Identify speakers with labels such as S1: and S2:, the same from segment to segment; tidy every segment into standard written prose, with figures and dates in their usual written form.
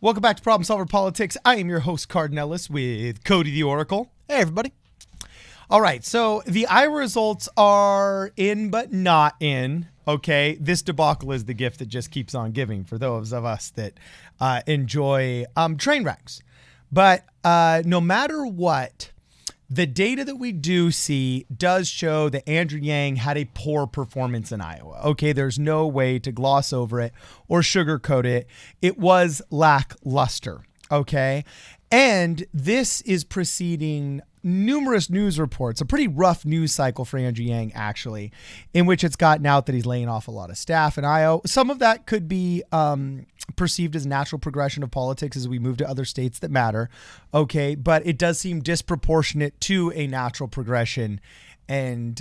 S1: Welcome back to Problem Solver Politics. I am your host, Cardinellis, with Cody the Oracle.
S2: Hey, everybody.
S1: All right, so the Iowa results are in but not in. Okay, this debacle is the gift that just keeps on giving for those of us that enjoy train wrecks. But no matter what, the data that we do see does show that Andrew Yang had a poor performance in Iowa. Okay, there's no way to gloss over it or sugarcoat it. It was lackluster. Okay, and this is preceding numerous news reports, a pretty rough news cycle for Andrew Yang, actually, in which it's gotten out that he's laying off a lot of staff in Iowa. Some of that could be perceived as natural progression of politics as we move to other states that matter. Okay, but it does seem disproportionate to a natural progression, and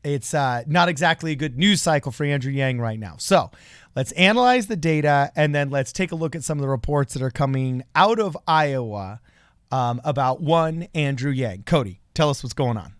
S1: it's not exactly a good news cycle for Andrew Yang right now. So let's analyze the data, and then let's take a look at some of the reports that are coming out of Iowa about one Andrew Yang. Cody, tell us what's going on.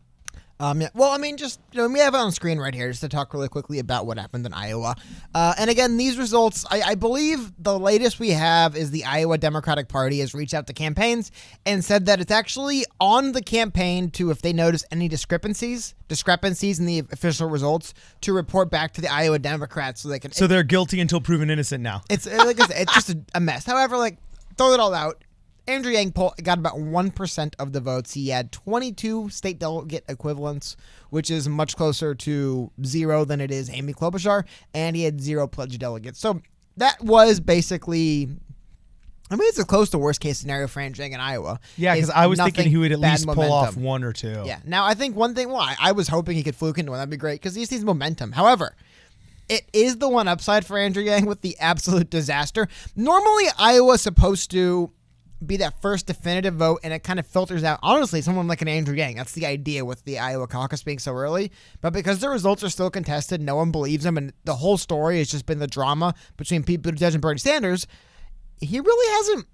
S2: Yeah. Well, I mean, just, we have it on screen right here just to talk really quickly about what happened in Iowa. And again, these results, I believe the latest we have is the Iowa Democratic Party has reached out to campaigns and said that it's actually on the campaign to, if they notice any discrepancies in the official results, to report back to the Iowa Democrats so they can.
S1: So they're guilty until proven innocent now.
S2: It's like I said, it's just a mess. However, throw it all out. Andrew Yang got about 1% of the votes. He had 22 state delegate equivalents, which is much closer to 0 than it is Amy Klobuchar, and he had 0 pledged delegates. So that was basically, it's as close to worst case scenario for Andrew Yang in Iowa.
S1: Yeah, because I was thinking he would at least pull off 1 or 2.
S2: Yeah. Now, I think one thing, I was hoping he could fluke into one. That'd be great because he just needs momentum. However, it is the one upside for Andrew Yang with the absolute disaster. Normally, Iowa's supposed to be that first definitive vote, and it kind of filters out, honestly, someone like an Andrew Yang. That's the idea with the Iowa caucus being so early. But because the results are still contested, no one believes him, and the whole story has just been the drama between Pete Buttigieg and Bernie Sanders, he really hasn't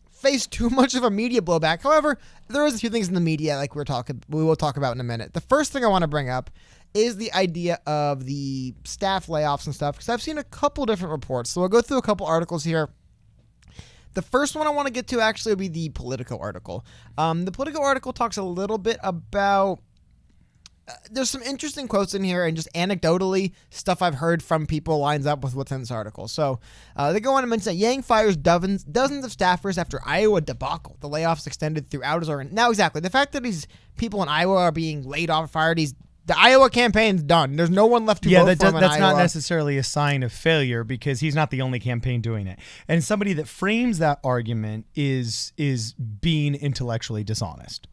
S2: faced too much of a media blowback. However, there is a few things in the media we will talk about in a minute. The first thing I want to bring up is the idea of the staff layoffs and stuff, because I've seen a couple different reports. So we'll go through a couple articles here. The first one I want to get to actually will be the Politico article. The Politico article talks a little bit about, there's some interesting quotes in here, and just anecdotally, stuff I've heard from people lines up with what's in this article. So they go on to mention that Yang fires dozens of staffers after Iowa debacle. The layoffs extended throughout his organ. Now, exactly, the fact that these people in Iowa are being laid off or fired, the Iowa campaign's done. There's no one left to vote for him in Iowa.
S1: That's not necessarily a sign of failure, because he's not the only campaign doing it. And somebody that frames that argument is being intellectually dishonest,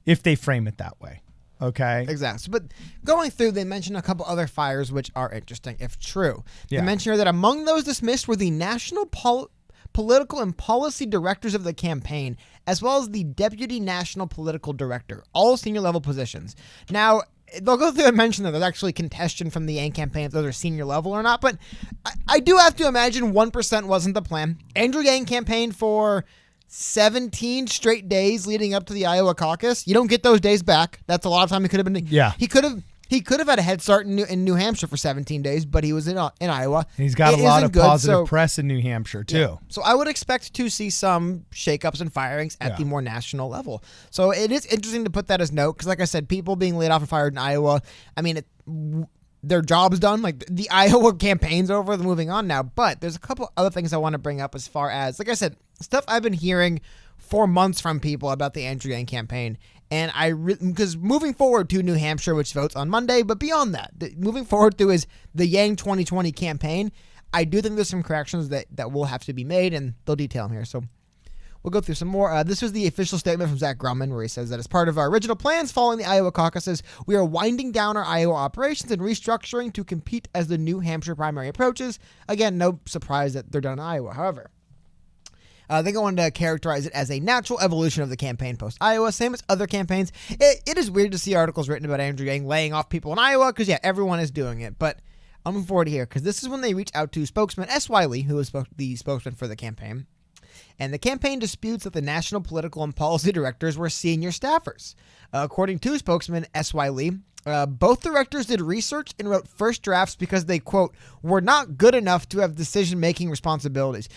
S1: if they frame it that way. Okay?
S2: Exactly. But going through, they mention a couple other fires which are interesting, if true.
S1: Yeah.
S2: They mention here that among those dismissed were the national political and policy directors of the campaign, as well as the deputy national political director, all senior level positions. Now, they'll go through and mention that there's actually contention from the Yang campaign if those are senior level or not, but I do have to imagine 1% wasn't the plan. Andrew Yang campaigned for 17 straight days leading up to the Iowa caucus. You don't get those days back. That's a lot of time. He could have been.
S1: Yeah.
S2: He could have had a head start in New Hampshire for 17 days, but he was in Iowa.
S1: And he's got a lot of positive press in New Hampshire, too.
S2: Yeah. So I would expect to see some shakeups and firings at the more national level. So it is interesting to put that as note, because like I said, people being laid off and fired in Iowa, their job's done. The Iowa campaign's over, they're moving on now. But there's a couple other things I want to bring up as far as, like I said, stuff I've been hearing for months from people about the Andrew Yang campaign. And because moving forward to New Hampshire, which votes on Monday, but beyond that, moving forward to is the Yang 2020 campaign, I do think there's some corrections that will have to be made, and they'll detail them here. So we'll go through some more. This was the official statement from Zach Grumman, where he says that as part of our original plans following the Iowa caucuses, we are winding down our Iowa operations and restructuring to compete as the New Hampshire primary approaches. Again, no surprise that they're done in Iowa. However, they go on to characterize it as a natural evolution of the campaign post-Iowa, same as other campaigns. It is weird to see articles written about Andrew Yang laying off people in Iowa, because, everyone is doing it. But I'm looking forward to here, because this is when they reach out to spokesman S. Wiley, who is the spokesman for the campaign. And the campaign disputes that the national political and policy directors were senior staffers. According to spokesman S. Wiley, both directors did research and wrote first drafts because they, quote, were not good enough to have decision-making responsibilities.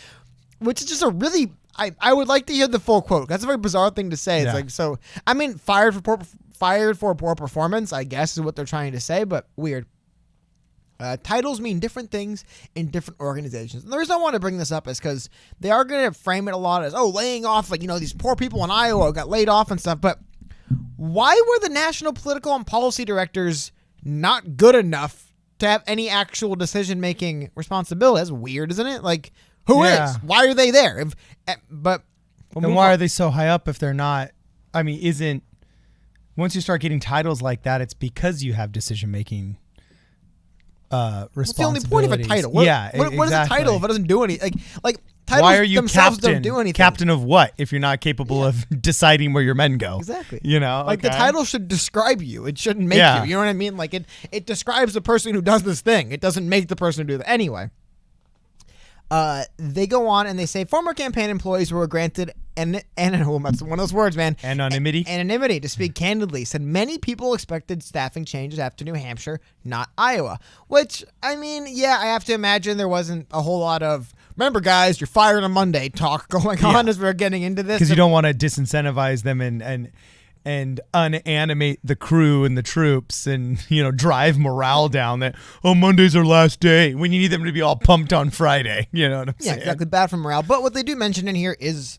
S2: which is just a really, I would like to hear the full quote. That's a very bizarre thing to say. It's like, so, I mean, fired for poor performance, I guess is what they're trying to say, but weird. Titles mean different things in different organizations. And the reason I want to bring this up is because they are going to frame it a lot as, laying off, like, these poor people in Iowa got laid off and stuff. But why were the national political and policy directors not good enough to have any actual decision-making responsibility? That's weird, isn't it? Like, who is? Why are they there? And
S1: why are they so high up if they're not? I mean, once you start getting titles like that, it's because you have decision-making responsibilities.
S2: What's the only point of a title? What is a title if it doesn't do anything? Like titles
S1: why are you
S2: themselves don't do anything.
S1: Captain of what if you're not capable of deciding where your men go?
S2: Exactly.
S1: Like
S2: the title should describe you. It shouldn't make you. You know what I mean? Like it describes the person who does this thing. It doesn't make the person who do that. Anyway, they go on and they say former campaign employees were granted that's one of those words, man. Anonymity to speak candidly. Said many people expected staffing changes after New Hampshire, not Iowa. Which, I mean, I have to imagine there wasn't a whole lot of, remember guys, you're fired on Monday talk going on as we're getting into this.
S1: Because you don't want to disincentivize them and unanimate the crew and the troops and, drive morale down that, Monday's our last day when you need them to be all pumped on Friday. You know what I'm saying?
S2: Yeah, exactly. Bad for morale. But what they do mention in here is,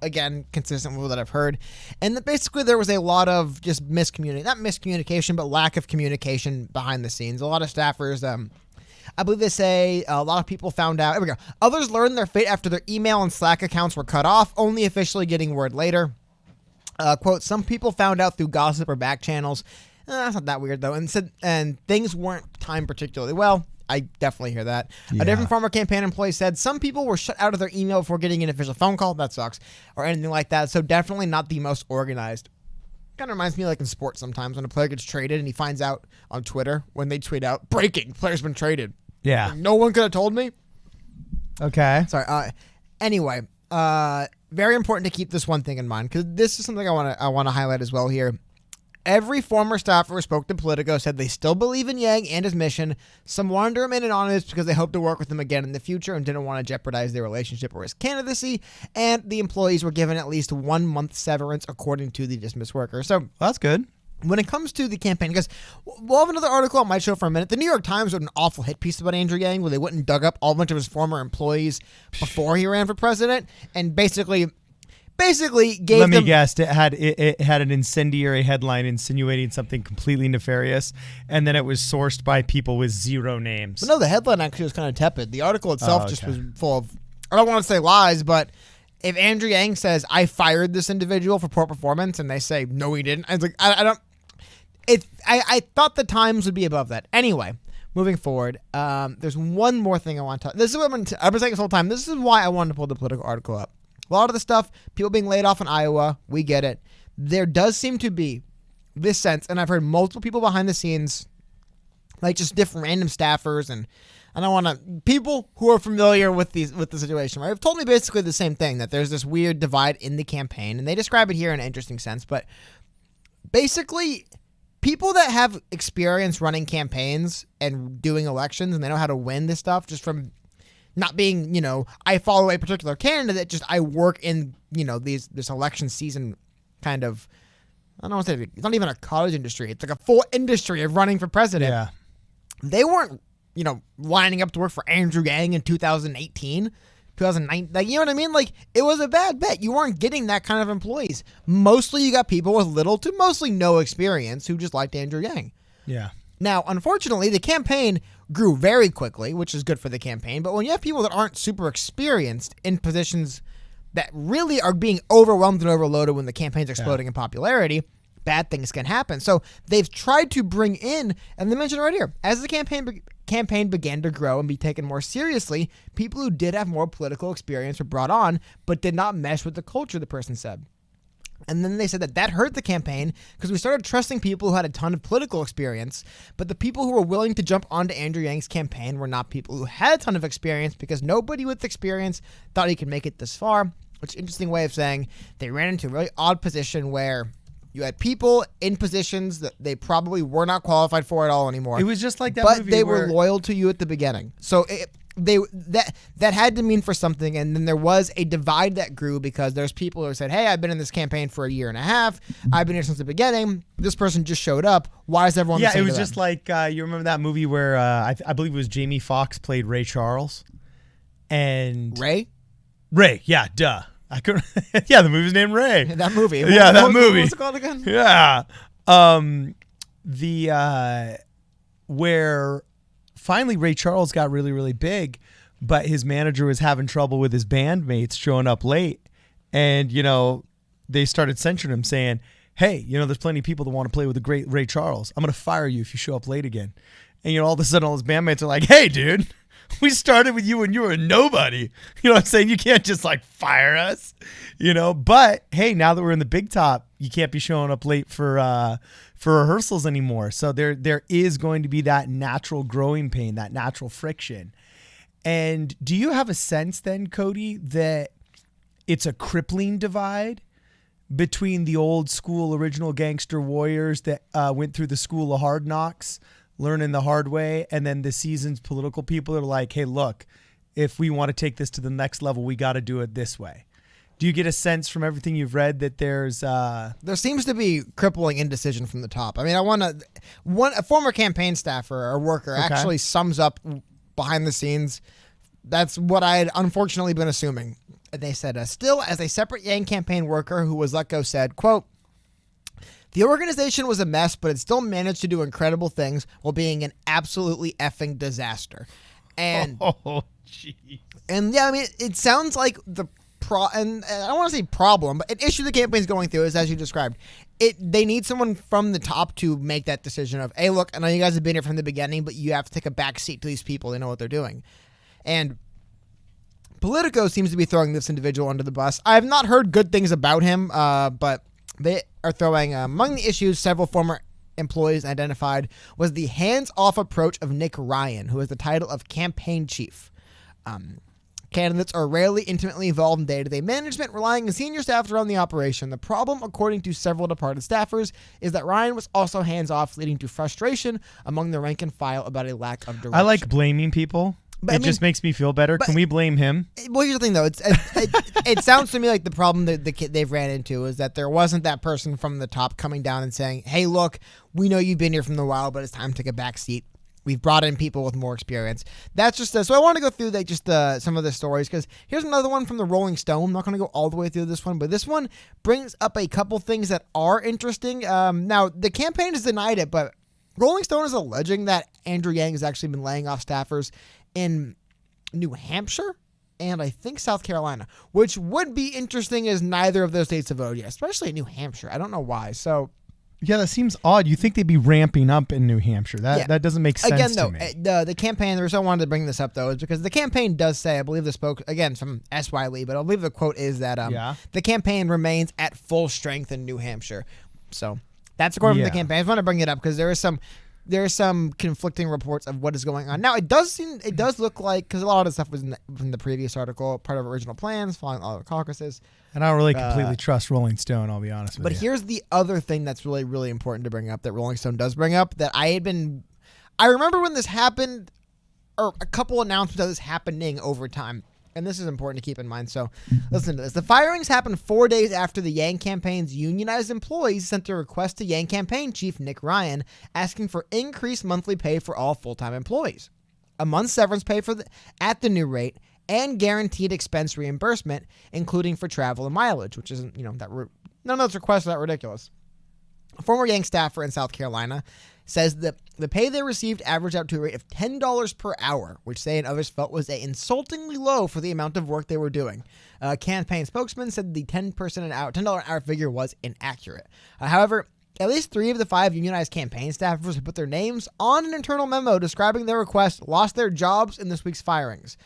S2: again, consistent with what I've heard. And that basically there was a lot of just not miscommunication, but lack of communication behind the scenes. A lot of staffers, I believe they say a lot of people found out. Here we go. Others learned their fate after their email and Slack accounts were cut off, only officially getting word later. Quote, some people found out through gossip or back channels. That's not that weird, though. And things weren't timed particularly well. I definitely hear that. Yeah. A different former campaign employee said some people were shut out of their email before getting an official phone call. That sucks. Or anything like that. So definitely not the most organized. Kind of reminds me like in sports sometimes when a player gets traded and he finds out on Twitter when they tweet out, breaking, player's been traded.
S1: Yeah.
S2: Like, no one could have told me.
S1: Okay.
S2: Sorry. Anyway, very important to keep this one thing in mind because this is something I want to highlight as well here. Every former staffer who spoke to Politico said they still believe in Yang and his mission. Some wanted to remain anonymous because they hope to work with him again in the future and didn't want to jeopardize their relationship or his candidacy. And the employees were given at least 1 month severance according to the dismissed worker. So
S1: that's good.
S2: When it comes to the campaign, because we'll have another article on my show for a minute. The New York Times wrote an awful hit piece about Andrew Yang where they went and dug up a bunch of his former employees before he ran for president and basically gave
S1: Let me guess. It had an incendiary headline insinuating something completely nefarious, and then it was sourced by people with zero names.
S2: But no, the headline actually was kind of tepid. The article itself just was full of, I don't want to say lies, but if Andrew Yang says, I fired this individual for poor performance, and they say, no, he didn't, I was like, I thought the Times would be above that. Anyway, moving forward, there's one more thing I want to talk. This is what I've been saying this whole time. This is why I wanted to pull the political article up. A lot of the stuff, people being laid off in Iowa, we get it. There does seem to be this sense, and I've heard multiple people behind the scenes, like just different random staffers, and I don't want to, people who are familiar with the situation, right, have told me basically the same thing, that there's this weird divide in the campaign, and they describe it here in an interesting sense, but basically, people that have experience running campaigns and doing elections, and they know how to win this stuff just from not being, I follow a particular candidate, just I work in, this election season kind of, I don't want to say, it's not even a cottage industry. It's like a full industry of running for president.
S1: Yeah.
S2: They weren't, lining up to work for Andrew Yang in 2018, 2009. Like, you know what I mean? Like, it was a bad bet. You weren't getting that kind of employees. Mostly you got people with little to mostly no experience who just liked Andrew Yang.
S1: Yeah.
S2: Now, unfortunately, the campaign grew very quickly, which is good for the campaign. But when you have people that aren't super experienced in positions that really are being overwhelmed and overloaded when the campaign's exploding in popularity, bad things can happen. So they've tried to bring in, and they mentioned it right here, as the campaign began to grow and be taken more seriously, people who did have more political experience were brought on, but did not mesh with the culture, the person said. And then they said that hurt the campaign because we started trusting people who had a ton of political experience, but the people who were willing to jump onto Andrew Yang's campaign were not people who had a ton of experience because nobody with experience thought he could make it this far, which is an interesting way of saying they ran into a really odd position where you had people in positions that they probably were not qualified for at all anymore.
S1: It was just like that
S2: but
S1: movie
S2: they were loyal to you at the beginning. So that had to mean for something, and then there was a divide that grew because there's people who said, hey, I've been in this campaign for a year and a half, I've been here since the beginning, this person just showed up, why is everyone
S1: it was just like you remember that movie where I believe it was Jamie Foxx played Ray Charles, and
S2: Ray,
S1: yeah, duh, I could yeah, the movie's named Ray.
S2: That movie,
S1: that movie,
S2: what's it called again?
S1: Yeah, where finally Ray Charles got really, really big, but his manager was having trouble with his bandmates showing up late. And, they started censoring him saying, hey, there's plenty of people that want to play with the great Ray Charles. I'm going to fire you if you show up late again. And, all of a sudden all his bandmates are like, hey, dude, we started with you when you were a nobody. You know what I'm saying? You can't just fire us, But, hey, now that we're in the big top, you can't be showing up late for rehearsals anymore. So there is going to be that natural growing pain, that natural friction. And do you have a sense then, Cody, that it's a crippling divide between the old school original gangster warriors that went through the school of hard knocks, learning the hard way, and then the seasoned political people are like, hey, look, if we want to take this to the next level, we got to do it this way? Do you get a sense from everything you've read that there's
S2: there seems to be crippling indecision from the top? I mean, a former campaign staffer or worker actually sums up behind the scenes. That's what I had unfortunately been assuming. They said, still as a separate Yang campaign worker who was let go said, quote, the organization was a mess, but it still managed to do incredible things while being an absolutely effing disaster. And,
S1: jeez.
S2: And yeah, I mean, it sounds like and I don't want to say problem, but an issue the campaign's going through is, as you described, they need someone from the top to make that decision of, hey, look, I know you guys have been here from the beginning, but you have to take a back seat to these people. They know what they're doing. And Politico seems to be throwing this individual under the bus. I have not heard good things about him, but they are throwing, among the issues several former employees identified was the hands-off approach of Nick Ryan, who has the title of campaign chief. Candidates are rarely intimately involved in day-to-day management, relying on senior staff to run the operation. The problem, according to several departed staffers, is that Ryan was also hands-off, leading to frustration among the rank and file about a lack of direction.
S1: I like blaming people. But just makes me feel better. Can we blame him?
S2: Well, here's the thing, though. It sounds to me like the problem that they've ran into is that there wasn't that person from the top coming down and saying, hey, look, we know you've been here from the while, but it's time to take a back seat. We've brought in people with more experience. That's just so I want to go through some of the stories, because here's another one from the Rolling Stone. I'm not going to go all the way through this one, but this one brings up a couple things that are interesting. Now, the campaign has denied it, but Rolling Stone is alleging that Andrew Yang has actually been laying off staffers in New Hampshire and I think South Carolina, which would be interesting as neither of those states have voted yet, especially in New Hampshire. I don't know why. So,
S1: yeah, that seems odd. You think they'd be ramping up in New Hampshire. That doesn't make sense to me.
S2: Again, though, the campaign, the reason I wanted to bring this up, though, is because the campaign does say, I believe the again, from S.Y. Lee, but I believe the quote is that the campaign remains at full strength in New Hampshire. So that's according to the campaign. I just want to bring it up because there are some conflicting reports of what is going on. Now, it does look like, because a lot of the stuff was from the previous article, part of original plans, following all the caucuses.
S1: And I don't really completely trust Rolling Stone, I'll be honest with you.
S2: But here's the other thing that's really, really important to bring up that Rolling Stone does bring up that I remember when this happened, or a couple announcements of this happening over time. And this is important to keep in mind. So listen to this. The firings happened 4 days after the Yang campaign's unionized employees sent a request to Yang campaign chief Nick Ryan asking for increased monthly pay for all full-time employees, a month's severance pay at the new rate, and guaranteed expense reimbursement, including for travel and mileage, which isn't, none of those requests are that ridiculous. A former Yang staffer in South Carolina says that the pay they received averaged out to a rate of $10 per hour, which they and others felt was insultingly low for the amount of work they were doing. A campaign spokesman said the $10 an hour figure was inaccurate. However, at least 3 of the 5 unionized campaign staffers who put their names on an internal memo describing their request lost their jobs in this week's firings.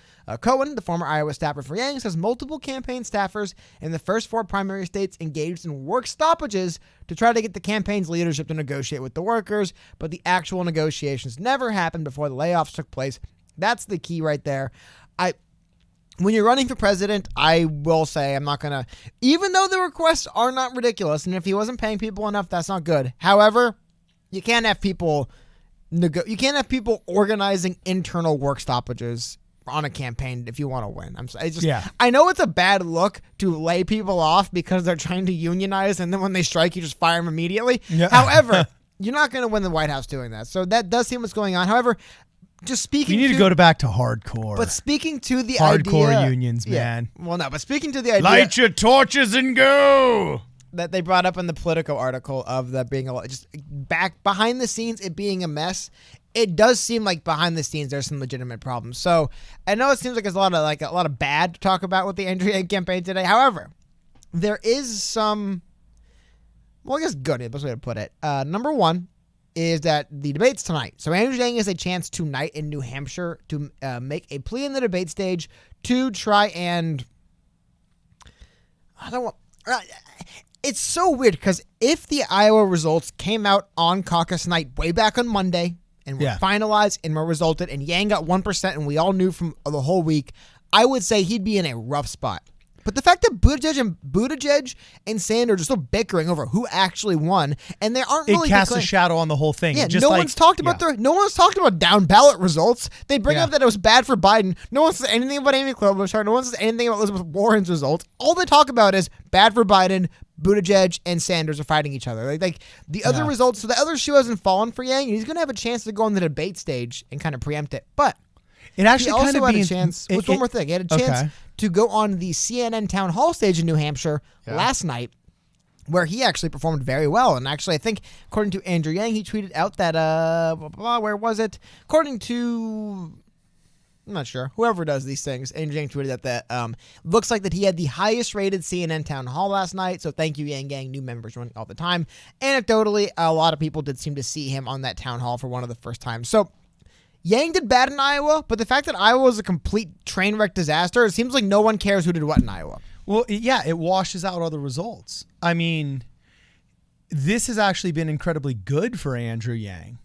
S2: Cohen, the former Iowa staffer for Yang, says multiple campaign staffers in the first 4 primary states engaged in work stoppages to try to get the campaign's leadership to negotiate with the workers, but the actual negotiations never happened before the layoffs took place. That's the key right there. When you're running for president, I will say I'm not going to, even though the requests are not ridiculous, and if he wasn't paying people enough, that's not good. However, you can't have people organizing internal work stoppages on a campaign if you want to win.
S1: Yeah.
S2: I know it's a bad look to lay people off because they're trying to unionize, and then when they strike, you just fire them immediately.
S1: Yeah.
S2: However, you're not going to win the White House doing that. So that does seem what's going on. However, just speaking
S1: We need to go back to hardcore.
S2: But speaking to the
S1: hardcore
S2: idea,
S1: unions, man.
S2: Well, no, but speaking to the idea.
S1: Light your torches and go.
S2: That they brought up in the Politico article of that being just back behind the scenes, it being a mess. It does seem like behind the scenes there's some legitimate problems. So I know it seems like there's a lot of bad to talk about with the Andrew Yang campaign today. However, there is some, well, I guess good. That's the way to put it. Number one is that the debates tonight. So Andrew Yang has a chance tonight in New Hampshire to make a plea in the debate stage to try and it's so weird because if the Iowa results came out on caucus night way back on Monday and were finalized and were resulted and Yang got 1% and we all knew from the whole week, I would say he'd be in a rough spot. But the fact that Buttigieg and Sanders are still bickering over who actually won, and they aren't really,
S1: it casts a shadow on the whole thing.
S2: Yeah, no one's talked about down ballot results. They bring up that it was bad for Biden. No one says anything about Amy Klobuchar. No one says anything about Elizabeth Warren's results. All they talk about is bad for Biden. Buttigieg and Sanders are fighting each other. Like the other results. So the other shoe hasn't fallen for Yang, and he's going to have a chance to go on the debate stage and kind of preempt it. But
S1: it actually
S2: he also
S1: had
S2: a chance. One more thing, he had a chance to go on the CNN town hall stage in New Hampshire last night, where he actually performed very well. And actually, I think according to Andrew Yang, he tweeted out that where was it? According to, I'm not sure, whoever does these things, Andrew Yang tweeted out that looks like that he had the highest rated CNN town hall last night. So thank you, Yang Gang. New members running all the time. Anecdotally, a lot of people did seem to see him on that town hall for one of the first times. So Yang did bad in Iowa, but the fact that Iowa was a complete train wreck disaster, it seems like no one cares who did what in Iowa.
S1: Well, yeah, it washes out other results. I mean, this has actually been incredibly good for Andrew Yang,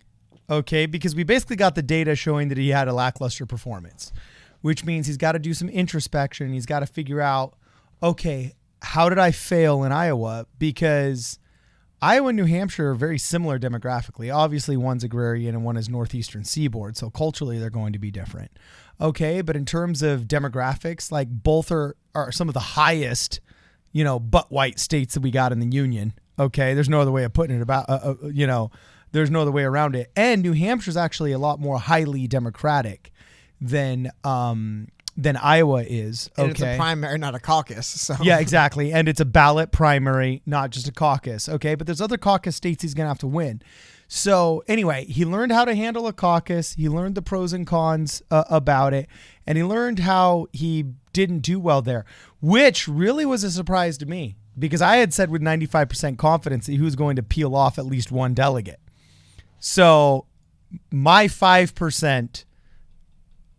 S1: okay? Because we basically got the data showing that he had a lackluster performance, which means he's got to do some introspection. He's got to figure out, okay, how did I fail in Iowa? Because Iowa and New Hampshire are very similar demographically. Obviously, one's agrarian and one is northeastern seaboard, so culturally they're going to be different. Okay, but in terms of demographics, like both are some of the highest, butt white states that we got in the union. Okay, there's no other way of putting it there's no other way around it. And New Hampshire is actually a lot more highly democratic than Iowa is. Okay.
S2: And it's a primary, not a caucus. So.
S1: Yeah, exactly. And it's a ballot primary, not just a caucus. Okay. But there's other caucus states he's going to have to win. So anyway, he learned how to handle a caucus. He learned the pros and cons about it. And he learned how he didn't do well there, which really was a surprise to me because I had said with 95% confidence that he was going to peel off at least one delegate. So my 5%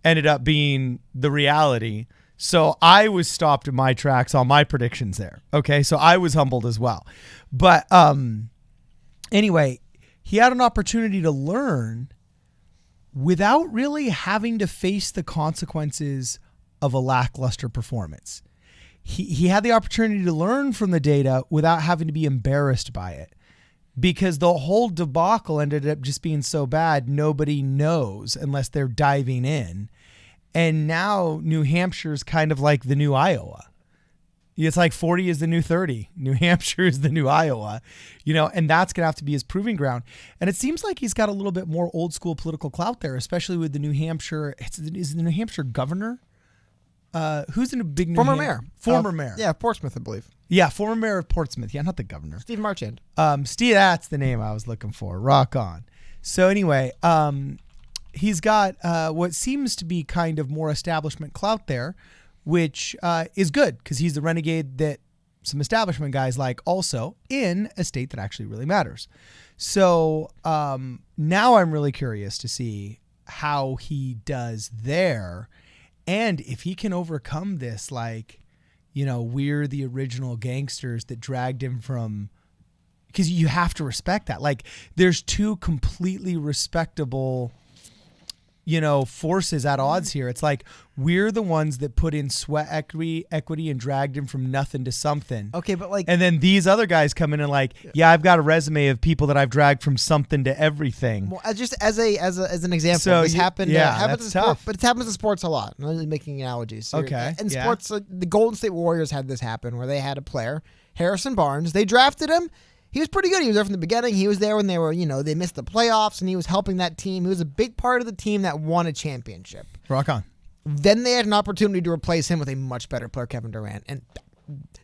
S1: ended up being the reality. So I was stopped in my tracks on my predictions there. Okay. So I was humbled as well. But anyway, he had an opportunity to learn without really having to face the consequences of a lackluster performance. He had the opportunity to learn from the data without having to be embarrassed by it. Because the whole debacle ended up just being so bad, nobody knows unless they're diving in. And now New Hampshire is kind of like the new Iowa. It's like 40 is the new 30. New Hampshire is the new Iowa, and that's going to have to be his proving ground. And it seems like he's got a little bit more old school political clout there, especially with the New Hampshire. Is the New Hampshire governor? Who's in a big
S2: former mayor?
S1: Former mayor.
S2: Yeah, Portsmouth, I believe.
S1: Yeah, former mayor of Portsmouth. Yeah, not the governor.
S2: Steve Marchand.
S1: Steve, that's the name I was looking for. Rock on. So anyway, he's got what seems to be kind of more establishment clout there, which is good because he's the renegade that some establishment guys like also in a state that actually really matters. So now I'm really curious to see how he does there and if he can overcome this, we're the original gangsters that dragged him from, because you have to respect that. Like there's two completely respectable forces at odds here. It's like we're the ones that put in sweat equity and dragged him from nothing to something.
S2: Okay, but like,
S1: and then these other guys come in and like, yeah, I've got a resume of people that I've dragged from something to everything.
S2: Well, just as an example,
S1: So
S2: this happened. Happens
S1: that's
S2: in sport,
S1: tough.
S2: but it happens in sports a lot. I'm only making analogies. So
S1: Okay,
S2: in
S1: yeah.
S2: sports, the Golden State Warriors had this happen where they had a player, Harrison Barnes. They drafted him. He was pretty good. He was there from the beginning. He was there when they were, they missed the playoffs, and he was helping that team. He was a big part of the team that won a championship.
S1: Rock on.
S2: Then they had an opportunity to replace him with a much better player, Kevin Durant. And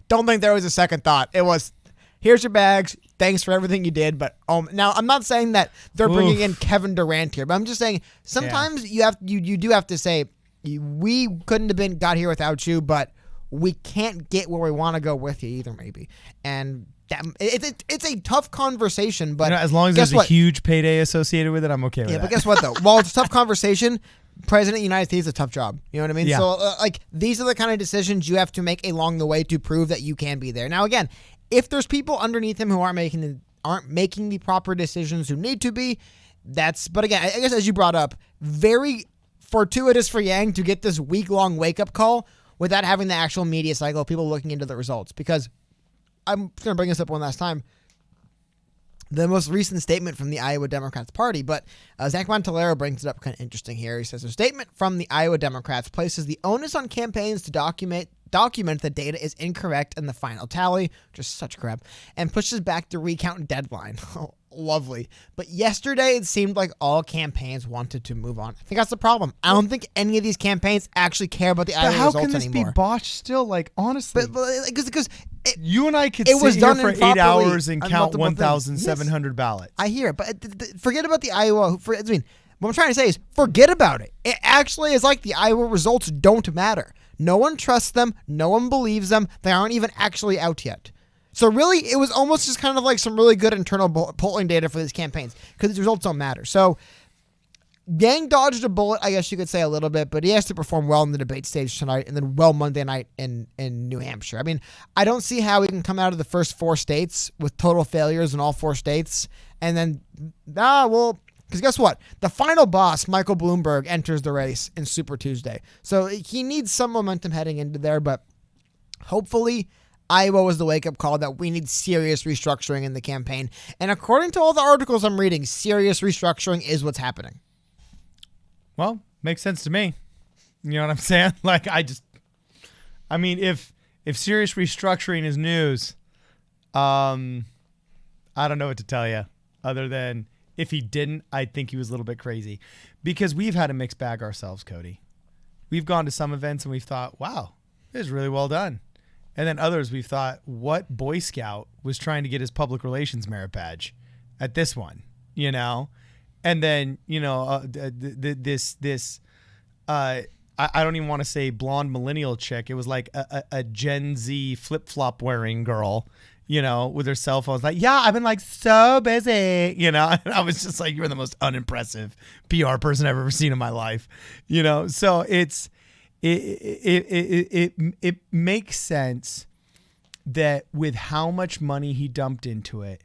S2: don't think there was a second thought. It was, here's your bags. Thanks for everything you did. But now I'm not saying that they're bringing in Kevin Durant here, but I'm just saying sometimes you do have to say, we couldn't have got here without you, but we can't get where we want to go with you either, maybe. And it's a tough conversation, but
S1: as long as there's a huge payday associated with it, I'm okay with that.
S2: Yeah, but guess what, though? While it's a tough conversation, President of the United States is a tough job. You know what I mean?
S1: Yeah.
S2: So, these are the kind of decisions you have to make along the way to prove that you can be there. Now, again, if there's people underneath him who aren't making the proper decisions who need to be, but again, I guess as you brought up, very fortuitous for Yang to get this week-long wake-up call without having the actual media cycle of people looking into the results. Because I'm going to bring this up one last time. The most recent statement from the Iowa Democrats Party, but Zach Montellero brings it up kind of interesting here. He says, a statement from the Iowa Democrats places the onus on campaigns to document the data is incorrect in the final tally, just such crap, and pushes back the recount deadline. Oh, lovely. But yesterday, it seemed like all campaigns wanted to move on. I think that's the problem. I don't think any of these campaigns actually care about the Iowa results anymore.
S1: How can this be botched still? Like, honestly.
S2: Because
S1: you and I could sit here for 8 hours and count 1,700 ballots.
S2: I hear it, but forget about the Iowa. What I'm trying to say is forget about it. It actually is like the Iowa results don't matter. No one trusts them. No one believes them. They aren't even actually out yet. So really, it was almost just kind of like some really good internal polling data for these campaigns because the results don't matter. So Yang dodged a bullet, I guess you could say a little bit, but he has to perform well in the debate stage tonight and then well Monday night in New Hampshire. I mean, I don't see how he can come out of the first 4 states with total failures in all 4 states and then, because guess what? The final boss, Michael Bloomberg, enters the race in Super Tuesday. So he needs some momentum heading into there, but hopefully Iowa was the wake-up call that we need serious restructuring in the campaign. And according to all the articles I'm reading, serious restructuring is what's happening.
S1: Well, makes sense to me. You know what I'm saying? Like, if serious restructuring is news, I don't know what to tell you other than if he didn't, I think he was a little bit crazy because we've had a mixed bag ourselves, Cody. We've gone to some events and we've thought, wow, this is really well done. And then others we've thought, what Boy Scout was trying to get his public relations merit badge at this one, And then, I don't even want to say blonde millennial chick. It was like a Gen Z flip-flop wearing girl, with her cell phones. Like, yeah, I've been like so busy, And I was just like, you're the most unimpressive PR person I've ever seen in my life, So it makes sense that with how much money he dumped into it,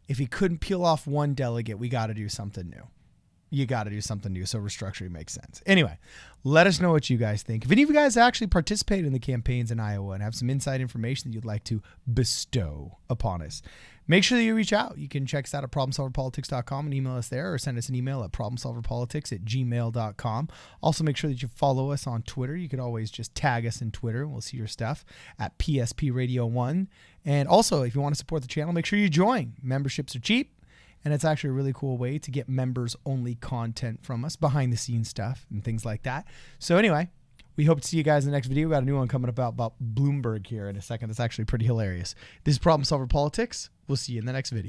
S1: if he couldn't peel off one delegate, we got to do something new. You got to do something new. So restructuring makes sense. Anyway, let us know what you guys think. If any of you guys actually participated in the campaigns in Iowa and have some inside information that you'd like to bestow upon us, make sure that you reach out. You can check us out at problemsolverpolitics.com and email us there or send us an email at problemsolverpolitics@gmail.com. Also, make sure that you follow us on Twitter. You can always just tag us in Twitter and we'll see your stuff at PSP Radio 1. And also, if you want to support the channel, make sure you join. Memberships are cheap. And it's actually a really cool way to get members-only content from us, behind-the-scenes stuff and things like that. So anyway, we hope to see you guys in the next video. We've got a new one coming up about Bloomberg here in a second. That's actually pretty hilarious. This is Problem Solver Politics. We'll see you in the next video.